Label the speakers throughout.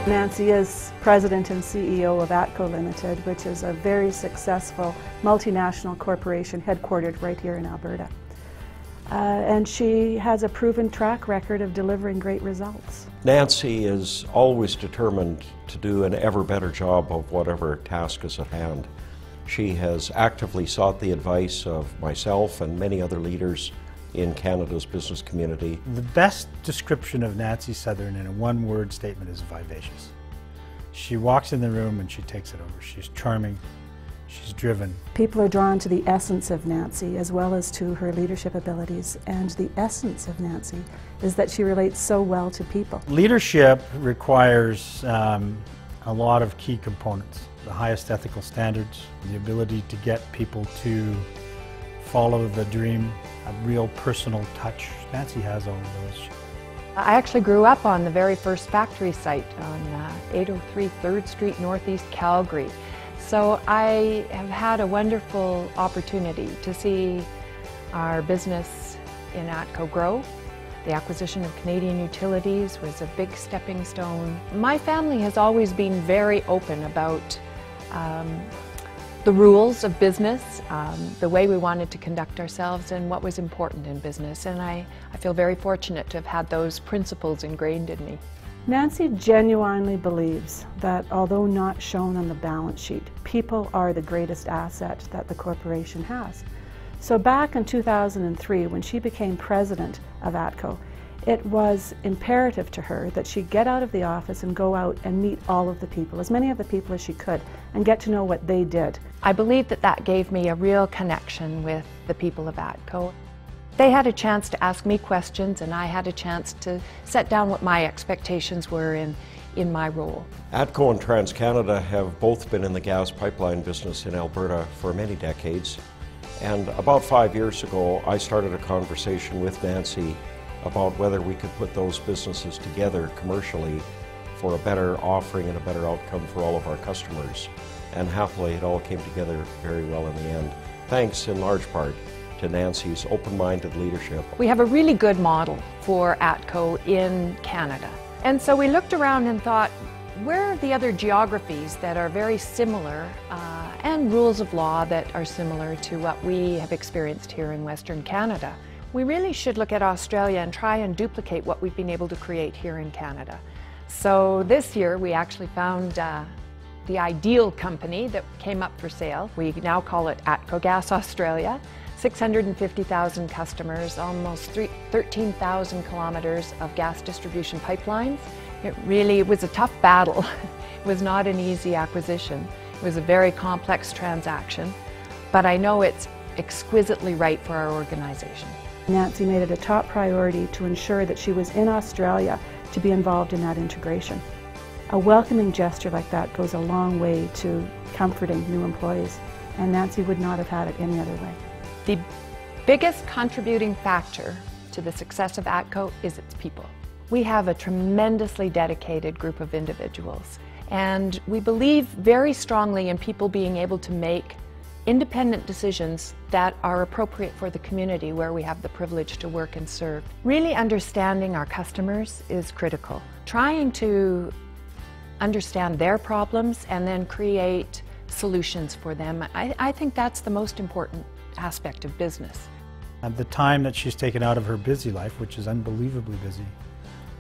Speaker 1: Nancy is President and CEO of ATCO Limited, which is a very successful multinational corporation headquartered right here in Alberta. And she has a proven track record of delivering great results.
Speaker 2: Nancy is always determined to do an ever better job of whatever task is at hand. She has actively sought the advice of myself and many other leaders in Canada's business community.
Speaker 3: The best description of Nancy Southern in a one-word statement is vivacious. She walks in the room and she takes it over. She's charming, she's driven.
Speaker 1: People are drawn to the essence of Nancy as well as to her leadership abilities, and the essence of Nancy is that she relates so well to people.
Speaker 3: Leadership requires a lot of key components. The highest ethical standards, the ability to get people to follow the dream, a real personal touch. Nancy has all of those.
Speaker 4: I actually grew up on the very first factory site on 803 3rd Street, Northeast Calgary. So I have had a wonderful opportunity to see our business in ATCO grow. The acquisition of Canadian Utilities was a big stepping stone. My family has always been very open about the rules of business, the way we wanted to conduct ourselves, and what was important in business. And I feel very fortunate to have had those principles ingrained in me.
Speaker 1: Nancy genuinely believes that although not shown on the balance sheet, people are the greatest asset that the corporation has. So back in 2003, when she became president of ATCO, it was imperative to her that she get out of the office and go out and meet all of the people, as many of the people as she could, and get to know what they did.
Speaker 4: I believe that that gave me a real connection with the people of ATCO. They had a chance to ask me questions, and I had a chance to set down what my expectations were in my role.
Speaker 2: ATCO and TransCanada have both been in the gas pipeline business in Alberta for many decades. And about 5 years ago, I started a conversation with Nancy about whether we could put those businesses together commercially for a better offering and a better outcome for all of our customers. And happily, it all came together very well in the end, thanks in large part to Nancy's open-minded leadership.
Speaker 4: We have a really good model for ATCO in Canada. And so we looked around and thought, where are the other geographies that are very similar and rules of law that are similar to what we have experienced here in Western Canada? We really should look at Australia and try and duplicate what we've been able to create here in Canada. So this year we actually found the ideal company that came up for sale. We now call it ATCO Gas Australia. 650,000 customers, almost 13,000 kilometers of gas distribution pipelines. It was a tough battle. It was not an easy acquisition. It was a very complex transaction, but I know it's exquisitely right for our organization.
Speaker 1: Nancy made it a top priority to ensure that she was in Australia to be involved in that integration. A welcoming gesture like that goes a long way to comforting new employees, and Nancy would not have had it any other way.
Speaker 4: The biggest contributing factor to the success of ATCO is its people. We have a tremendously dedicated group of individuals, and we believe very strongly in people being able to make independent decisions that are appropriate for the community where we have the privilege to work and serve. Really understanding our customers is critical. Trying to understand their problems and then create solutions for them, I think that's the most important aspect of business.
Speaker 3: At the time that she's taken out of her busy life, which is unbelievably busy,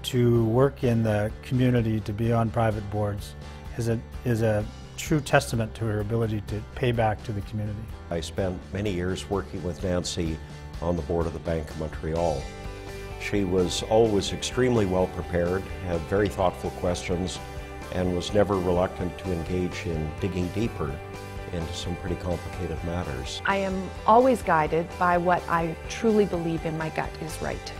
Speaker 3: to work in the community, to be on private boards, is a true testament to her ability to pay back to the community.
Speaker 2: I spent many years working with Nancy on the board of the Bank of Montreal. She was always extremely well prepared, had very thoughtful questions, and was never reluctant to engage in digging deeper into some pretty complicated matters.
Speaker 4: I am always guided by what I truly believe in my gut is right,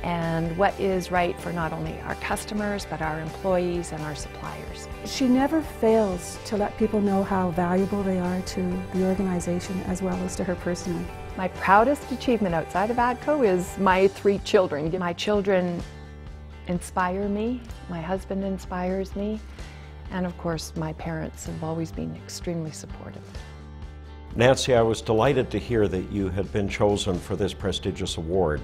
Speaker 4: and what is right for not only our customers but our employees and our suppliers.
Speaker 1: She never fails to let people know how valuable they are to the organization as well as to her personally.
Speaker 4: My proudest achievement outside of ATCO is my 3 children. My children inspire me, my husband inspires me, and of course my parents have always been extremely supportive.
Speaker 2: Nancy, I was delighted to hear that you had been chosen for this prestigious award.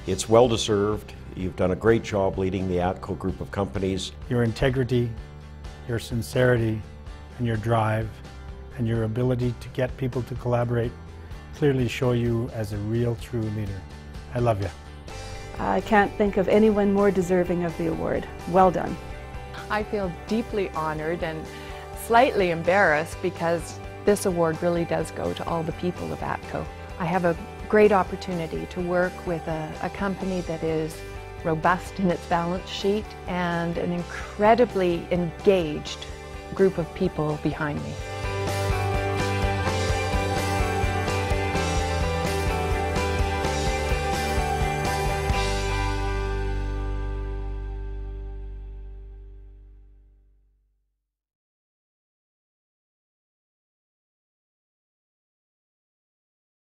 Speaker 2: It's well deserved. You've done a great job leading the ATCO group of companies.
Speaker 3: Your integrity, your sincerity, and your drive, and your ability to get people to collaborate clearly show you as a real, true leader. I love you.
Speaker 1: I can't think of anyone more deserving of the award. Well done.
Speaker 4: I feel deeply honored and slightly embarrassed because this award really does go to all the people of ATCO. I have a great opportunity to work with a company that is robust in its balance sheet and an incredibly engaged group of people behind me.